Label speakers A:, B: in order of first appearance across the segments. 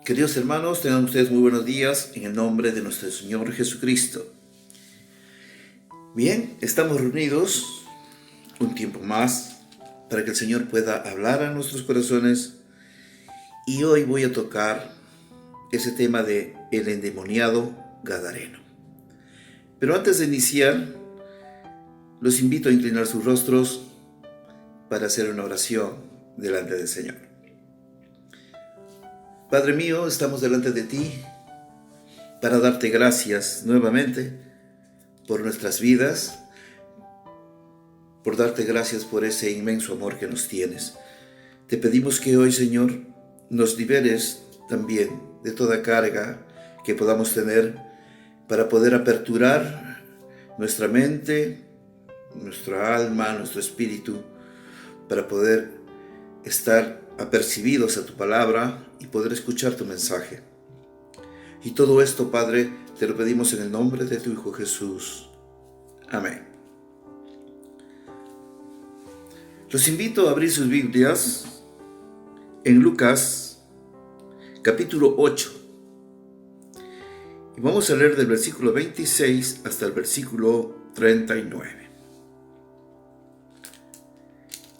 A: Queridos hermanos, tengan ustedes muy buenos días en el nombre de nuestro Señor Jesucristo. Bien, estamos reunidos un tiempo más para que el Señor pueda hablar a nuestros corazones y hoy voy a tocar ese tema de el endemoniado gadareno. Pero antes de iniciar, los invito a inclinar sus rostros para hacer una oración delante del Señor. Padre mío, estamos delante de ti para darte gracias nuevamente por nuestras vidas, por darte gracias por ese inmenso amor que nos tienes. Te pedimos que hoy, Señor, nos liberes también de toda carga que podamos tener para poder aperturar nuestra mente, nuestra alma, nuestro espíritu, para poder estar apercibidos a tu palabra y poder escuchar tu mensaje. Y todo esto, Padre, te lo pedimos en el nombre de tu Hijo Jesús. Amén. Los invito a abrir sus Biblias en Lucas, capítulo 8. Y vamos a leer del versículo 26 hasta el versículo 39.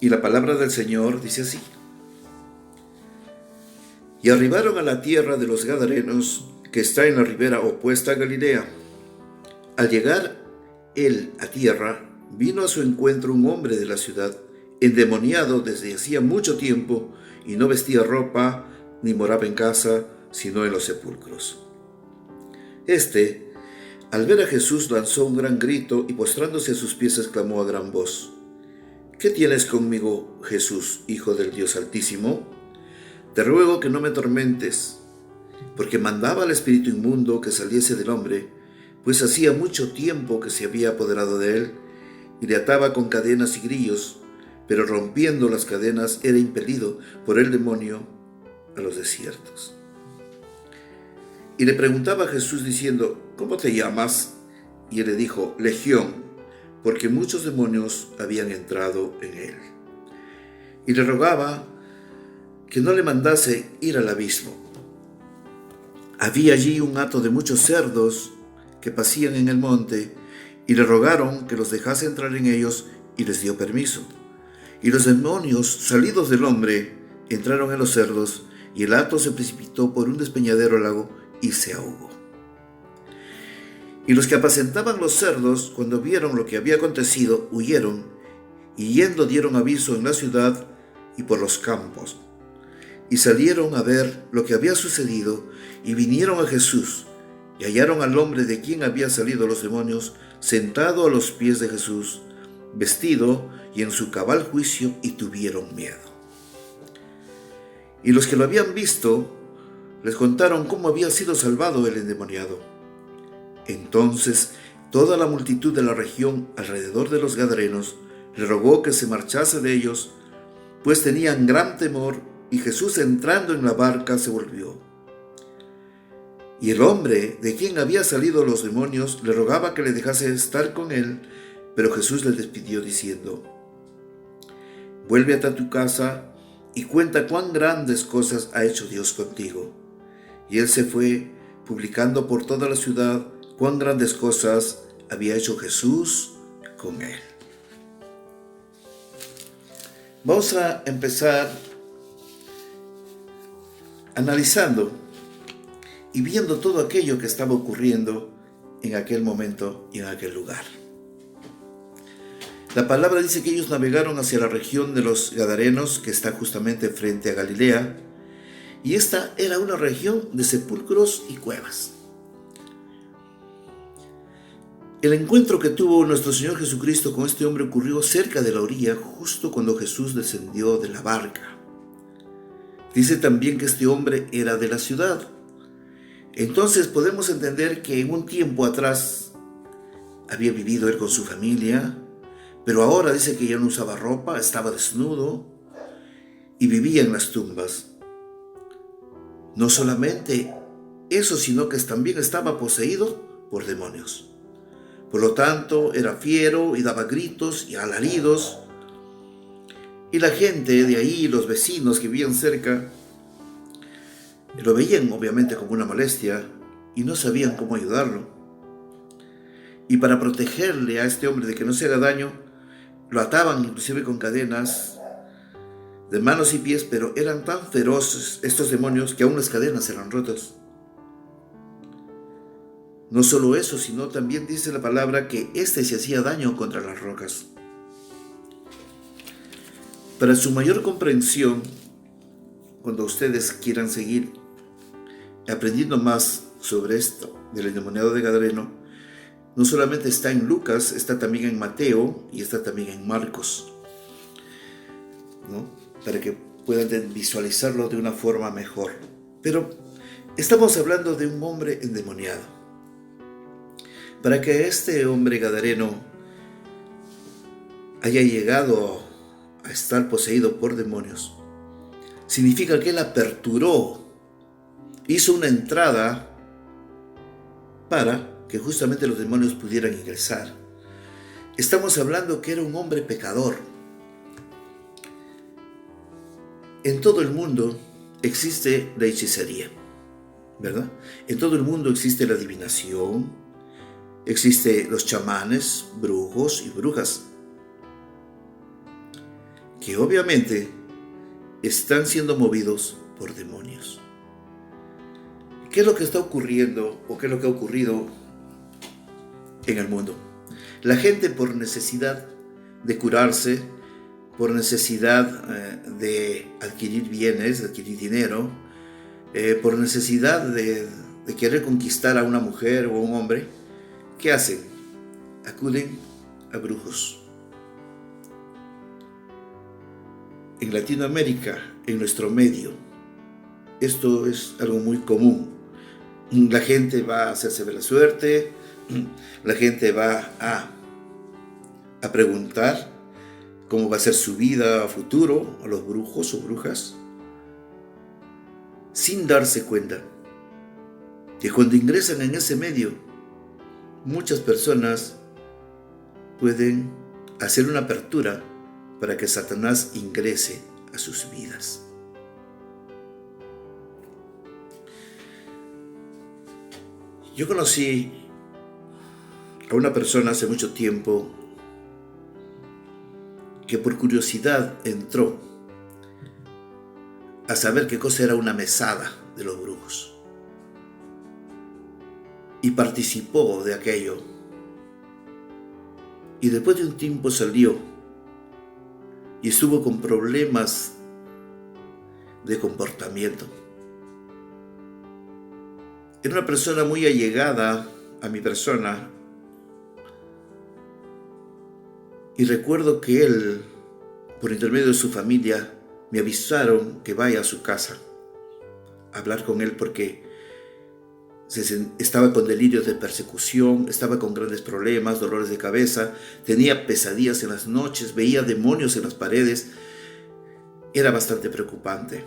A: Y la palabra del Señor dice así: Y arribaron a la tierra de los Gadarenos, que está en la ribera opuesta a Galilea. Al llegar él a tierra, vino a su encuentro un hombre de la ciudad, endemoniado desde hacía mucho tiempo, y no vestía ropa, ni moraba en casa, sino en los sepulcros. Este, al ver a Jesús, lanzó un gran grito, y postrándose a sus pies exclamó a gran voz: ¿Qué tienes conmigo, Jesús, Hijo del Dios Altísimo? Te ruego que no me atormentes, porque mandaba al espíritu inmundo que saliese del hombre, pues hacía mucho tiempo que se había apoderado de él, y le ataba con cadenas y grillos, pero rompiendo las cadenas era impelido por el demonio a los desiertos. Y le preguntaba a Jesús diciendo: ¿Cómo te llamas? Y él le dijo: Legión, porque muchos demonios habían entrado en él. Y le rogaba que no le mandase ir al abismo. Había allí un hato de muchos cerdos que pacían en el monte, y le rogaron que los dejase entrar en ellos, y les dio permiso. Y los demonios, salidos del hombre, entraron en los cerdos, y el hato se precipitó por un despeñadero al lago y se ahogó. Y los que apacentaban los cerdos, cuando vieron lo que había acontecido, huyeron, y yendo dieron aviso en la ciudad y por los campos. Y salieron a ver lo que había sucedido, y vinieron a Jesús, y hallaron al hombre de quien habían salido los demonios, sentado a los pies de Jesús, vestido y en su cabal juicio, y tuvieron miedo. Y los que lo habían visto, les contaron cómo había sido salvado el endemoniado. Entonces toda la multitud de la región alrededor de los Gadarenos le rogó que se marchase de ellos, pues tenían gran temor. Y Jesús, entrando en la barca, se volvió. Y el hombre de quien había salido los demonios le rogaba que le dejase estar con él, pero Jesús le despidió diciendo: Vuélvete a tu casa y cuenta cuán grandes cosas ha hecho Dios contigo. Y él se fue, publicando por toda la ciudad cuán grandes cosas había hecho Jesús con él. Vamos a empezar analizando y viendo todo aquello que estaba ocurriendo en aquel momento y en aquel lugar. La palabra dice que ellos navegaron hacia la región de los Gadarenos, que está justamente frente a Galilea, y esta era una región de sepulcros y cuevas. El encuentro que tuvo nuestro Señor Jesucristo con este hombre ocurrió cerca de la orilla, justo cuando Jesús descendió de la barca. Dice también que este hombre era de la ciudad. Entonces podemos entender que en un tiempo atrás había vivido él con su familia, pero ahora dice que ya no usaba ropa, estaba desnudo y vivía en las tumbas. No solamente eso, sino que también estaba poseído por demonios. Por lo tanto, era fiero y daba gritos y alaridos. Y la gente de ahí, los vecinos que vivían cerca, Lo veían obviamente como una molestia y no sabían cómo ayudarlo. Y para protegerle a este hombre de que no se haga daño, lo ataban inclusive con cadenas de manos y pies, pero eran tan feroces estos demonios que aún las cadenas eran rotas. No solo eso, sino también dice la palabra que éste se hacía daño contra las rocas. Para su mayor comprensión, cuando ustedes quieran seguir aprendiendo más sobre esto del endemoniado de Gadareno, no solamente está en Lucas, está también en Mateo y está también en Marcos, ¿no? Para que puedan visualizarlo de una forma mejor. Pero estamos hablando de un hombre endemoniado. Para que este hombre gadareno haya llegado a estar poseído por demonios, significa que él aperturó, hizo una entrada para que justamente los demonios pudieran ingresar. Estamos hablando que era un hombre pecador. En todo el mundo existe la hechicería, ¿verdad? En todo el mundo existe la adivinación, existe los chamanes, brujos y brujas, que obviamente están siendo movidos por demonios. ¿Qué es lo que está ocurriendo o qué es lo que ha ocurrido en el mundo? La gente, por necesidad de curarse, por necesidad de adquirir bienes, de adquirir dinero, por necesidad de querer conquistar a una mujer o a un hombre, ¿qué hacen? Acuden a brujos. En Latinoamérica, en nuestro medio, esto es algo muy común. La gente va a hacerse ver la suerte, la gente va a preguntar cómo va a ser su vida a futuro a los brujos o brujas, sin darse cuenta que cuando ingresan en ese medio, muchas personas pueden hacer una apertura para que Satanás ingrese a sus vidas. Yo conocí a una persona hace mucho tiempo que por curiosidad entró a saber qué cosa era una mesada de los brujos y participó de aquello, y después de un tiempo salió y estuvo con problemas de comportamiento. Era una persona muy allegada a mi persona, y recuerdo que él, por intermedio de su familia, me avisaron que vaya a su casa a hablar con él porque estaba con delirios de persecución, estaba con grandes problemas, dolores de cabeza, tenía pesadillas en las noches, veía demonios en las paredes. Era bastante preocupante.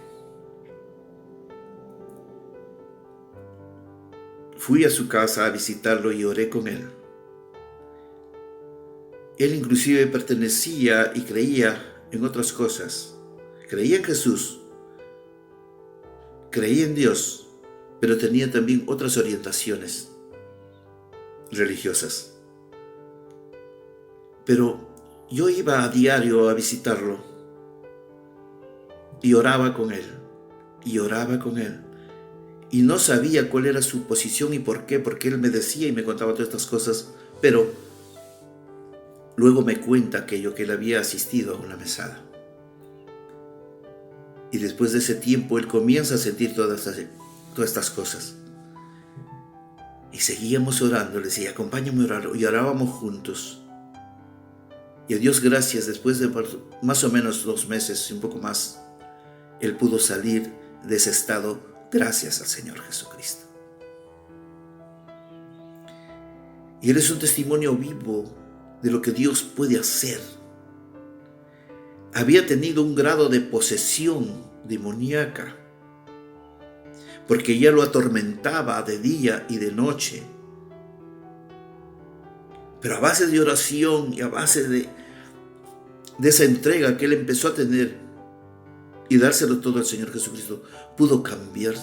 A: Fui a su casa a visitarlo y oré con él. Él inclusive pertenecía y creía en otras cosas. Creía en Jesús, creía en Dios, pero tenía también otras orientaciones religiosas. Pero yo iba a diario a visitarlo y oraba con él, y oraba con él. Y no sabía cuál era su posición y por qué, porque él me decía y me contaba todas estas cosas, pero luego me cuenta aquello, que él había asistido a una mesada. Y después de ese tiempo él comienza a sentir todas estas cosas. Y seguíamos orando, le decía, acompáñame a orar, y orábamos juntos. Y a Dios gracias, después de más o menos 2 meses, un poco más, él pudo salir de ese estado gracias al Señor Jesucristo. Y él es un testimonio vivo de lo que Dios puede hacer. Había tenido un grado de posesión demoníaca, porque ya lo atormentaba de día y de noche. Pero a base de oración y a base de esa entrega que él empezó a tener y dárselo todo al Señor Jesucristo, pudo cambiar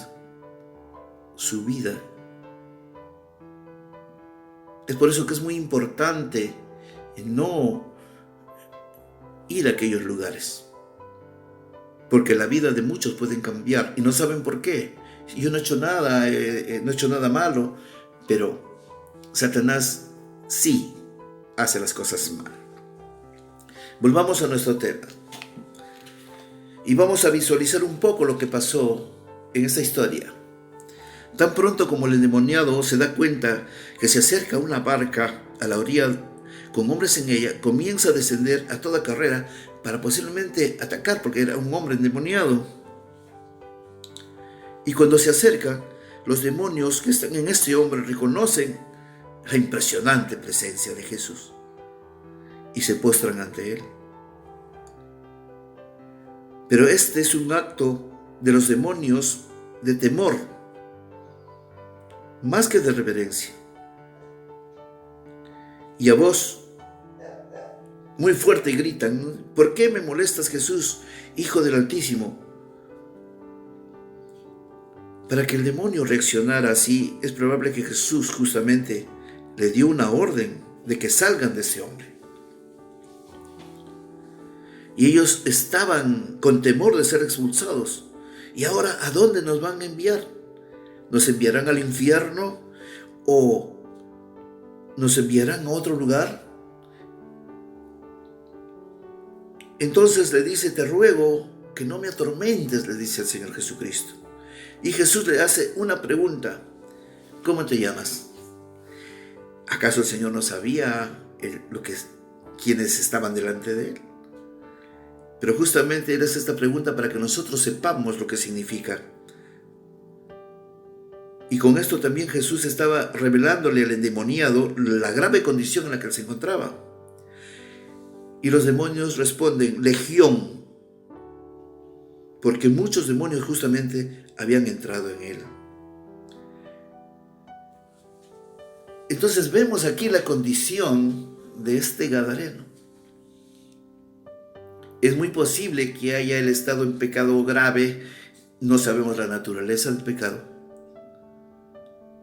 A: su vida. Es por eso que es muy importante no ir a aquellos lugares, porque la vida de muchos pueden cambiar y no saben por qué. Yo no he hecho nada, no he hecho nada malo, pero Satanás sí hace las cosas mal. Volvamos a nuestro tema y vamos a visualizar un poco lo que pasó en esta historia. Tan pronto como el endemoniado se da cuenta que se acerca una barca a la orilla con hombres en ella, comienza a descender a toda carrera para posiblemente atacar, porque era un hombre endemoniado. Y cuando se acerca, los demonios que están en este hombre reconocen la impresionante presencia de Jesús y se postran ante él. Pero este es un acto de los demonios de temor, más que de reverencia. Y a voz muy fuerte gritan: ¿por qué me molestas, Jesús, Hijo del Altísimo? Para que el demonio reaccionara así, es probable que Jesús justamente le dio una orden de que salgan de ese hombre. Y ellos estaban con temor de ser expulsados. ¿Y ahora a dónde nos van a enviar? ¿Nos enviarán al infierno o nos enviarán a otro lugar? Entonces le dice: te ruego que no me atormentes, le dice al Señor Jesucristo. Y Jesús le hace una pregunta: ¿cómo te llamas? ¿Acaso el Señor no sabía quiénes estaban delante de él? Pero justamente él hace esta pregunta para que nosotros sepamos lo que significa. Y con esto también Jesús estaba revelándole al endemoniado la grave condición en la que él se encontraba. Y los demonios responden: legión, porque muchos demonios justamente habían entrado en él. Entonces vemos aquí la condición de este gadareno. Es muy posible que haya él estado en pecado grave, no sabemos la naturaleza del pecado,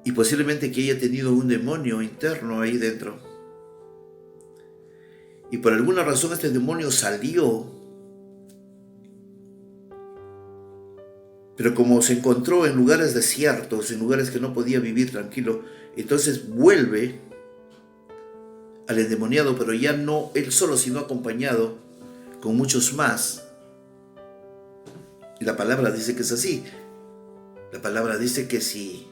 A: y posiblemente que haya tenido un demonio interno ahí dentro. Y por alguna razón este demonio salió, pero como se encontró en lugares desiertos, en lugares que no podía vivir tranquilo, entonces vuelve al endemoniado, pero ya no él solo, sino acompañado con muchos más. Y la palabra dice que es así. La palabra dice que si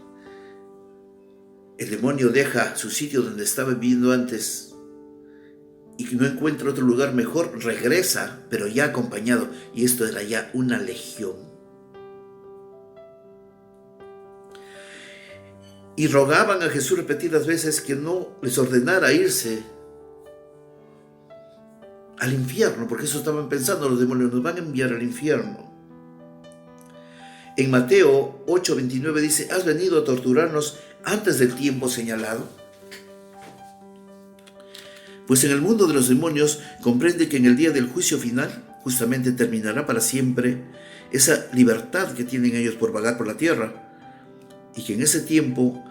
A: el demonio deja su sitio donde estaba viviendo antes y que no encuentra otro lugar mejor, regresa, pero ya acompañado. Y esto era ya una legión. Y rogaban a Jesús repetidas veces que no les ordenara irse al infierno, porque eso estaban pensando los demonios: nos van a enviar al infierno. En Mateo 8:29 dice: ¿has venido a torturarnos antes del tiempo señalado? Pues en el mundo de los demonios comprende que en el día del juicio final justamente terminará para siempre esa libertad que tienen ellos por vagar por la tierra, y que en ese tiempo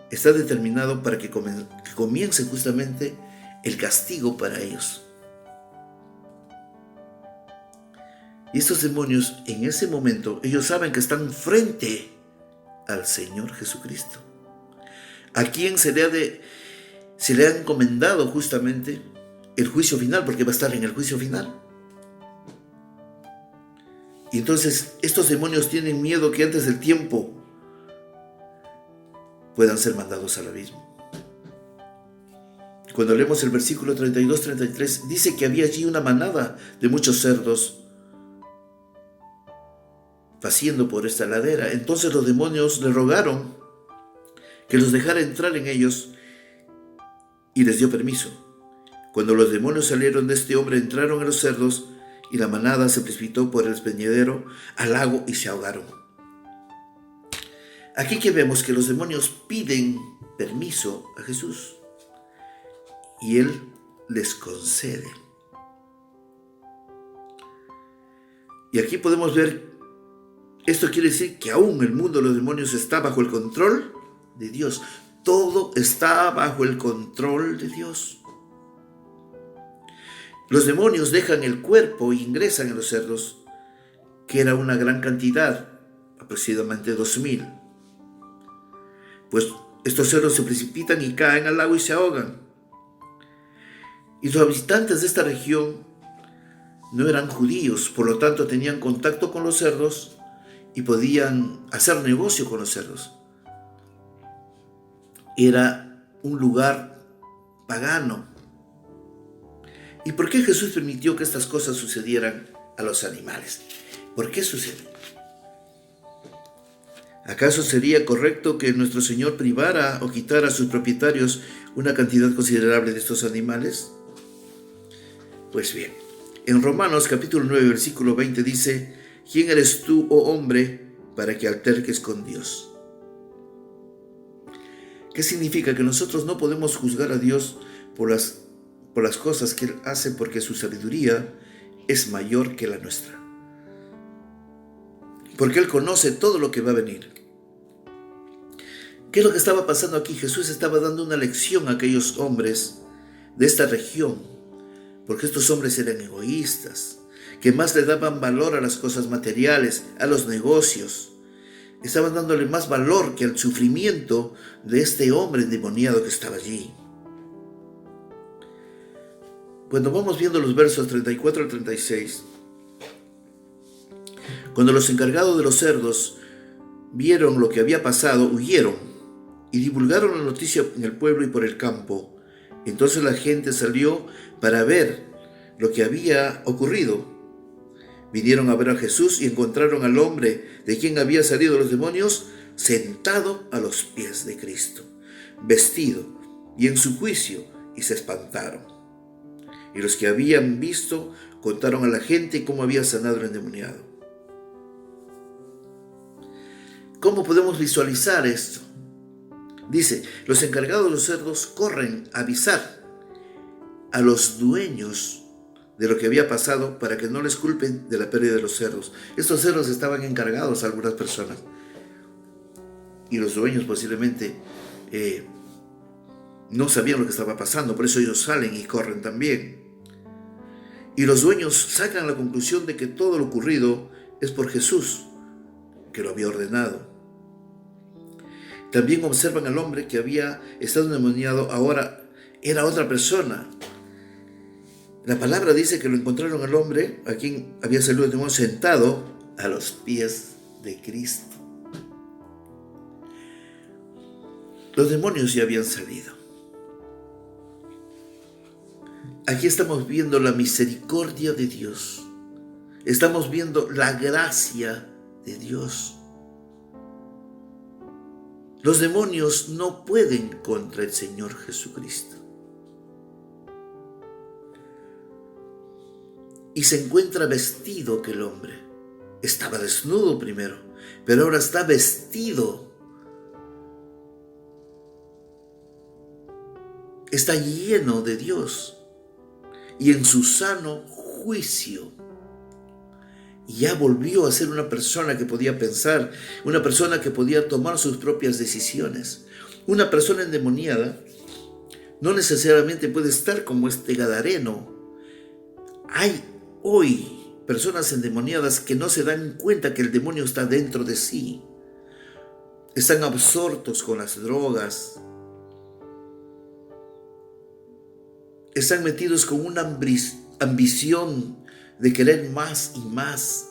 A: está determinado para que comience justamente el castigo para ellos. Y estos demonios en ese momento, ellos saben que están frente al Señor Jesucristo, a quien se le ha encomendado justamente el juicio final, porque va a estar en el juicio final. Y entonces estos demonios tienen miedo que antes del tiempo puedan ser mandados al abismo. Cuando leemos el versículo 32-33, dice que había allí una manada de muchos cerdos paciendo por esta ladera. Entonces los demonios le rogaron que los dejara entrar en ellos y les dio permiso. Cuando los demonios salieron de este hombre, entraron en los cerdos y la manada se precipitó por el despeñadero al lago y se ahogaron. Aquí que vemos que los demonios piden permiso a Jesús y él les concede. Y aquí podemos ver Esto quiere decir que aún el mundo de los demonios está bajo el control de Dios. Todo está bajo el control de Dios. Los demonios dejan el cuerpo e ingresan en los cerdos, que era una gran cantidad, aproximadamente 2000. Pues estos cerdos se precipitan y caen al agua y se ahogan. Y los habitantes de esta región no eran judíos, por lo tanto tenían contacto con los cerdos y podían hacer negocio con los cerdos. Era un lugar pagano. ¿Y por qué Jesús permitió que estas cosas sucedieran a los animales? ¿Por qué sucede? ¿Acaso sería correcto que nuestro Señor privara o quitara a sus propietarios una cantidad considerable de estos animales? Pues bien, en Romanos capítulo 9, versículo 20 dice: ¿Quién eres tú, oh hombre, para que alterques con Dios? ¿Qué significa? Que nosotros no podemos juzgar a Dios por las cosas que Él hace, porque su sabiduría es mayor que la nuestra. Porque Él conoce todo lo que va a venir. ¿Qué es lo que estaba pasando aquí? Jesús estaba dando una lección a aquellos hombres de esta región, porque estos hombres eran egoístas, que más le daban valor a las cosas materiales, a los negocios. Estaban dándole más valor que al sufrimiento de este hombre endemoniado que estaba allí. Cuando vamos viendo los versos 34 al 36, cuando los encargados de los cerdos vieron lo que había pasado, huyeron y divulgaron la noticia en el pueblo y por el campo. Entonces la gente salió para ver lo que había ocurrido. Vinieron a ver a Jesús y encontraron al hombre de quien habían salido los demonios sentado a los pies de Cristo, vestido y en su juicio, y se espantaron. Y los que habían visto contaron a la gente cómo había sanado el endemoniado. ¿Cómo podemos visualizar esto? Dice: los encargados de los cerdos corren a avisar a los dueños de lo que había pasado para que no les culpen de la pérdida de los cerdos. Estos cerdos estaban encargados a algunas personas y los dueños posiblemente no sabían lo que estaba pasando, por eso ellos salen y corren también. Y los dueños sacan la conclusión de que todo lo ocurrido es por Jesús, que lo había ordenado. También observan al hombre que había estado endemoniado, ahora era otra persona. La palabra dice que lo encontraron al hombre a quien había salido el demonio sentado a los pies de Cristo. Los demonios ya habían salido. Aquí estamos viendo la misericordia de Dios. Estamos viendo la gracia de Dios. Los demonios no pueden contra el Señor Jesucristo. Y se encuentra vestido que el hombre. Estaba desnudo primero, pero ahora está vestido. Está lleno de Dios y en su sano juicio. Ya volvió a ser una persona que podía pensar, una persona que podía tomar sus propias decisiones. Una persona endemoniada no necesariamente puede estar como este gadareno. Hay hoy personas endemoniadas que no se dan cuenta que el demonio está dentro de sí. Están absortos con las drogas. Están metidos con una ambición de querer más y más.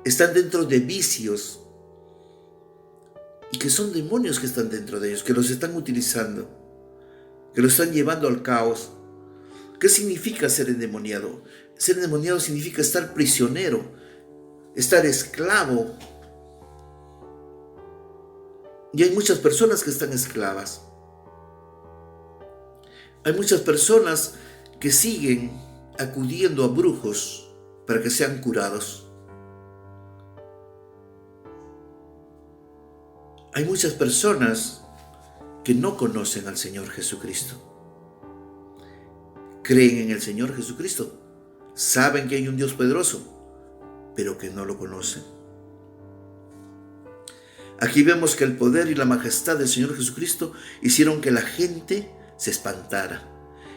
A: Están dentro de vicios y que son demonios que están dentro de ellos, que los están utilizando, que los están llevando al caos. ¿Qué significa ser endemoniado? Ser endemoniado significa estar prisionero, estar esclavo. Y hay muchas personas que están esclavas. Hay muchas personas que siguen acudiendo a brujos para que sean curados. Hay muchas personas que no conocen al Señor Jesucristo. Creen en el Señor Jesucristo, saben que hay un Dios poderoso, pero que no lo conocen. Aquí vemos que el poder y la majestad del Señor Jesucristo hicieron que la gente se espantara.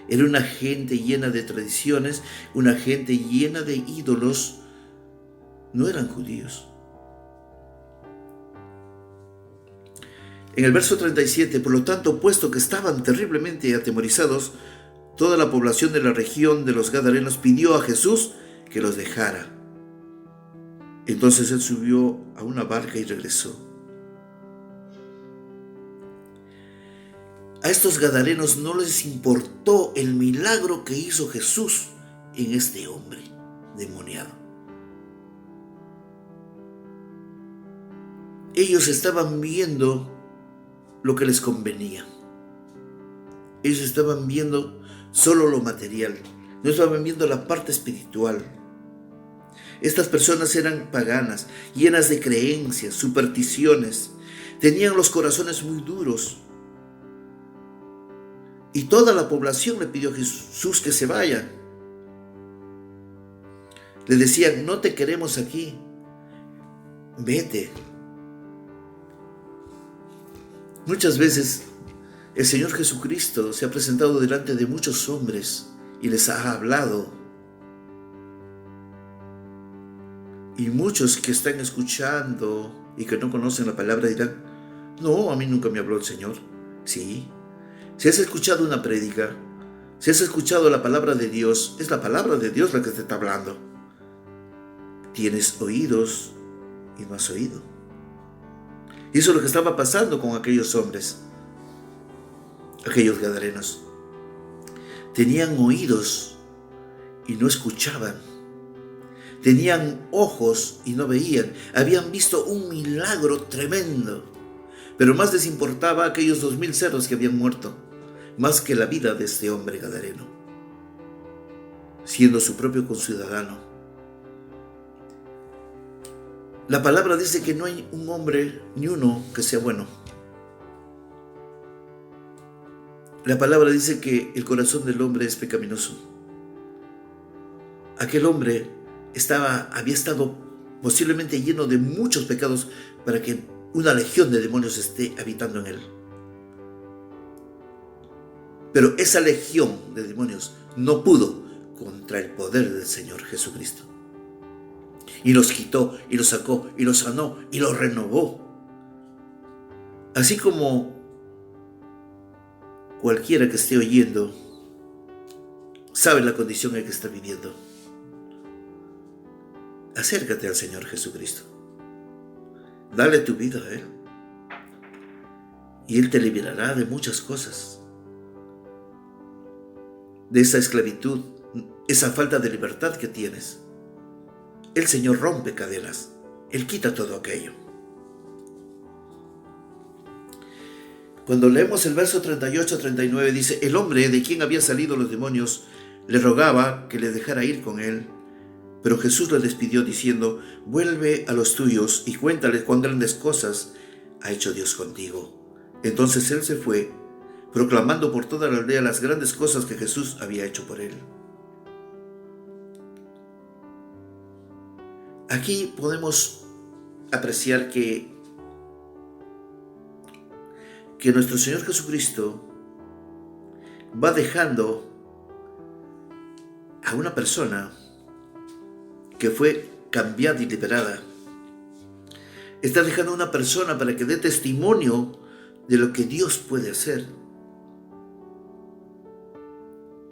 A: Era una gente llena de tradiciones, una gente llena de ídolos. No eran judíos. En el verso 37, por lo tanto, puesto que estaban terriblemente atemorizados, toda la población de la región de los Gadarenos pidió a Jesús que los dejara. Entonces él subió a una barca y regresó. A estos gadarenos no les importó el milagro que hizo Jesús en este hombre demoniado. Ellos estaban viendo lo que les convenía. Ellos estaban viendo solo lo material, no estaban viendo la parte espiritual. Estas personas eran paganas, llenas de creencias, supersticiones, tenían los corazones muy duros. Y toda la población le pidió a Jesús que se vaya. Le decían, no te queremos aquí, vete. Muchas veces el Señor Jesucristo se ha presentado delante de muchos hombres y les ha hablado. Y muchos que están escuchando y que no conocen la palabra dirán, no, a mí nunca me habló el Señor. Sí. Si has escuchado una prédica, si has escuchado la palabra de Dios, es la palabra de Dios la que te está hablando. Tienes oídos y no has oído. Y eso es lo que estaba pasando con aquellos hombres, aquellos gadarenos. Tenían oídos y no escuchaban. Tenían ojos y no veían. Habían visto un milagro tremendo. Pero más les importaba aquellos 2000 cerdos que habían muerto, más que la vida de este hombre gadareno, siendo su propio conciudadano. La palabra dice que no hay un hombre ni uno que sea bueno. La palabra dice que el corazón del hombre es pecaminoso. Aquel hombre había estado posiblemente lleno de muchos pecados para que una legión de demonios esté habitando en él. Pero esa legión de demonios no pudo contra el poder del Señor Jesucristo. Y los quitó, y los sacó, y los sanó, y los renovó. Así como cualquiera que esté oyendo sabe la condición en que está viviendo. Acércate al Señor Jesucristo. Dale tu vida a Él. Y Él te liberará de muchas cosas. De esa esclavitud, esa falta de libertad que tienes. El Señor rompe cadenas. Él quita todo aquello. Cuando leemos el verso 38-39 dice, el hombre de quien habían salido los demonios le rogaba que le dejara ir con él. Pero Jesús le despidió diciendo, vuelve a los tuyos y cuéntales cuán grandes cosas ha hecho Dios contigo. Entonces él se fue, proclamando por toda la aldea las grandes cosas que Jesús había hecho por él. Aquí podemos apreciar que nuestro Señor Jesucristo va dejando a una persona que fue cambiada y liberada. Está dejando a una persona para que dé testimonio de lo que Dios puede hacer.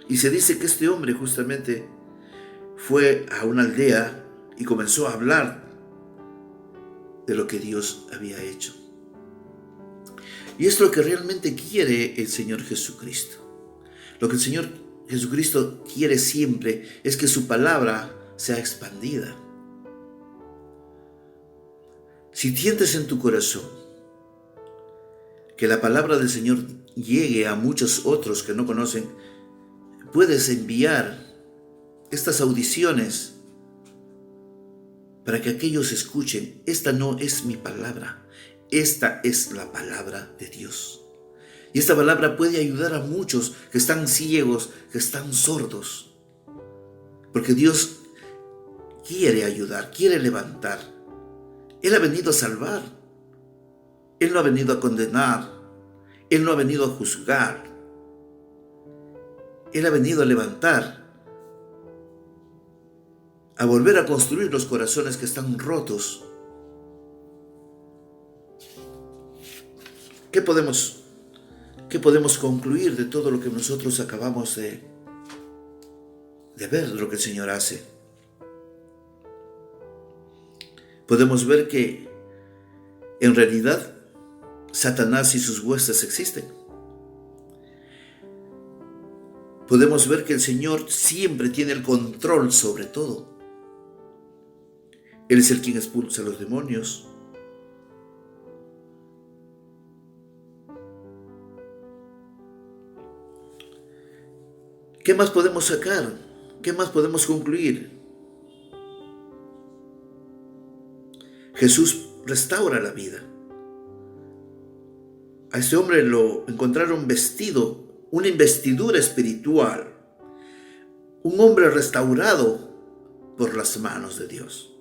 A: Y se dice que este hombre justamente fue a una aldea y comenzó a hablar de lo que Dios había hecho. Y es lo que realmente quiere el Señor Jesucristo. Lo que el Señor Jesucristo quiere siempre es que su palabra sea expandida. Si sientes en tu corazón que la palabra del Señor llegue a muchos otros que no conocen, puedes enviar estas audiciones para que aquellos escuchen. Esta no es mi palabra, esta es la palabra de Dios. Y esta palabra puede ayudar a muchos que están ciegos, que están sordos. Porque Dios quiere ayudar, quiere levantar. Él ha venido a salvar. Él no ha venido a condenar, Él no ha venido a juzgar, Él ha venido a levantar, a volver a construir los corazones que están rotos. ¿Qué podemos concluir de todo lo que nosotros acabamos de ver, de lo que el Señor hace? Podemos ver que en realidad Satanás y sus huestes existen. Podemos ver que el Señor siempre tiene el control sobre todo. Él es el quien expulsa a los demonios. ¿Qué más podemos sacar? ¿Qué más podemos concluir? Jesús restaura la vida. A este hombre lo encontraron vestido, una investidura espiritual, un hombre restaurado por las manos de Dios.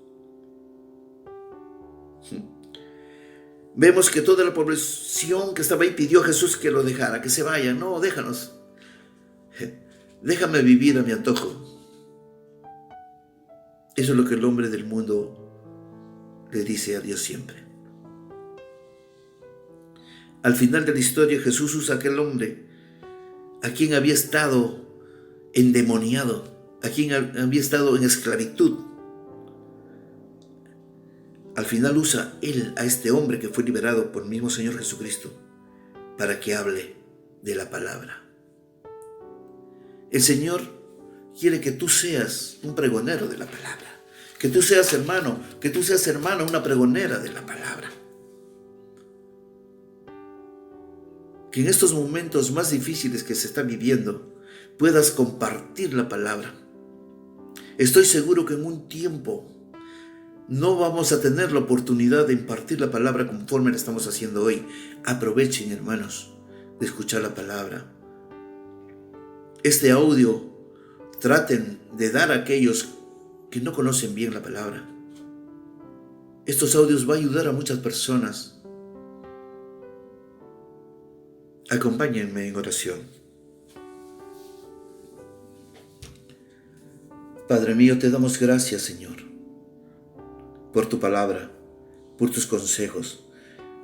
A: Vemos que toda la población que estaba ahí pidió a Jesús que lo dejara, que se vaya. No, déjanos. Déjame vivir a mi antojo. Eso es lo que el hombre del mundo le dice a Dios siempre. Al final de la historia, Jesús usa a aquel hombre a quien había estado endemoniado, a quien había estado en esclavitud. Al final usa Él a este hombre que fue liberado por el mismo Señor Jesucristo para que hable de la palabra. El Señor quiere que tú seas un pregonero de la palabra, que tú seas hermano, que tú seas hermana, una pregonera de la palabra. Que en estos momentos más difíciles que se están viviendo puedas compartir la palabra. Estoy seguro que en un tiempo no vamos a tener la oportunidad de impartir la palabra conforme la estamos haciendo hoy. Aprovechen, hermanos, de escuchar la palabra. Este audio traten de dar a aquellos que no conocen bien la palabra. Estos audios va a ayudar a muchas personas. Acompáñenme en oración. Padre mío, te damos gracias, Señor, por tu palabra, por tus consejos.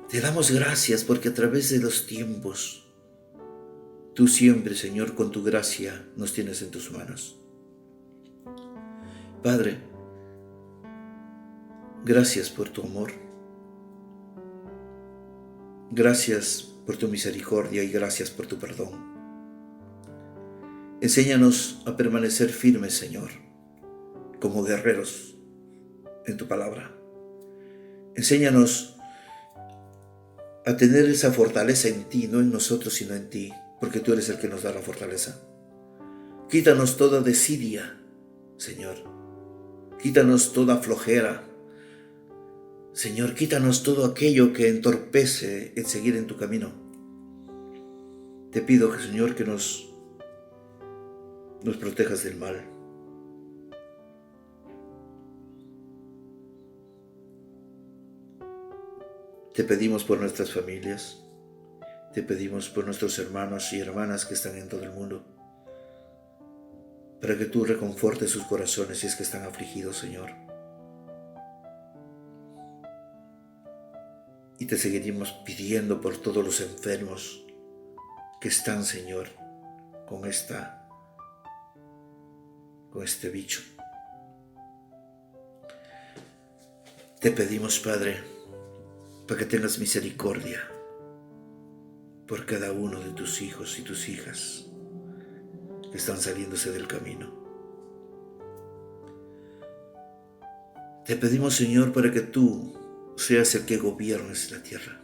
A: Te damos gracias porque a través de los tiempos, tú siempre, Señor, con tu gracia nos tienes en tus manos. Padre, gracias por tu amor. Gracias por tu misericordia y gracias por tu perdón. Enséñanos a permanecer firmes, Señor, como guerreros en tu palabra. Enséñanos a tener esa fortaleza en ti, no en nosotros, sino en ti, porque tú eres el que nos da la fortaleza. Quítanos toda desidia, Señor. Quítanos toda flojera. Señor, quítanos todo aquello que entorpece el seguir en tu camino. Te pido, Señor, que nos protejas del mal. Te pedimos por nuestras familias. Te pedimos por nuestros hermanos y hermanas que están en todo el mundo, para que tú reconfortes sus corazones si es que están afligidos, Señor. Y te seguiremos pidiendo por todos los enfermos que están, Señor, con este bicho. Te pedimos, Padre, para que tengas misericordia por cada uno de tus hijos y tus hijas que están saliéndose del camino. Te pedimos, Señor, para que tú seas el que gobiernes la tierra.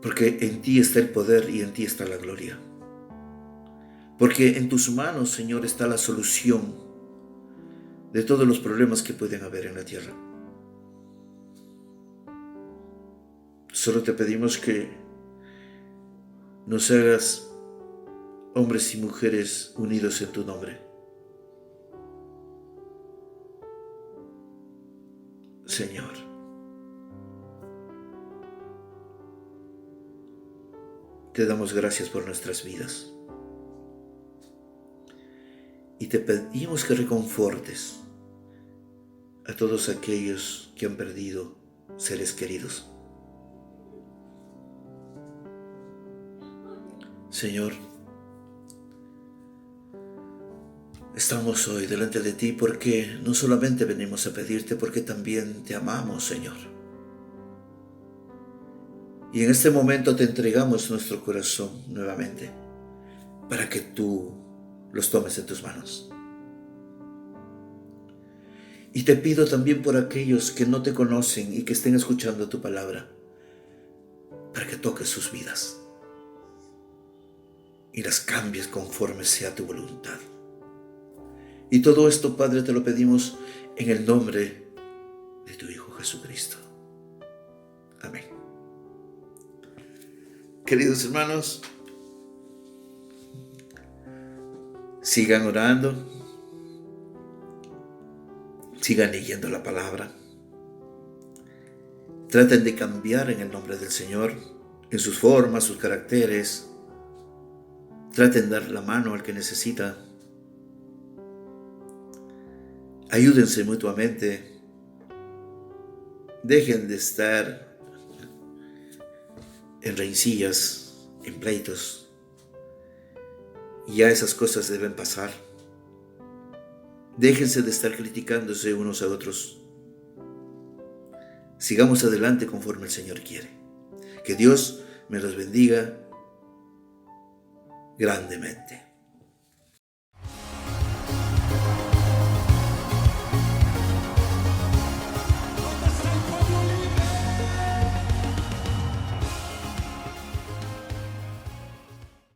A: Porque en ti está el poder y en ti está la gloria. Porque en tus manos, Señor, está la solución de todos los problemas que pueden haber en la tierra. Solo te pedimos que nos hagas hombres y mujeres unidos en tu nombre. Señor, te damos gracias por nuestras vidas. Y te pedimos que reconfortes a todos aquellos que han perdido seres queridos. Señor, estamos hoy delante de ti porque no solamente venimos a pedirte, porque también te amamos, Señor. Y en este momento te entregamos nuestro corazón nuevamente para que tú los tomes en tus manos. Y te pido también por aquellos que no te conocen y que estén escuchando tu palabra, para que toques sus vidas y las cambies conforme sea tu voluntad. Y todo esto, Padre, te lo pedimos en el nombre de tu Hijo Jesucristo. Amén. Queridos hermanos, sigan orando, sigan leyendo la palabra, traten de cambiar en el nombre del Señor, en sus formas, sus caracteres, traten de dar la mano al que necesita, ayúdense mutuamente, dejen de estar en rencillas, en pleitos. Ya esas cosas deben pasar. Déjense de estar criticándose unos a otros. Sigamos adelante conforme el Señor quiere. Que Dios me los bendiga grandemente.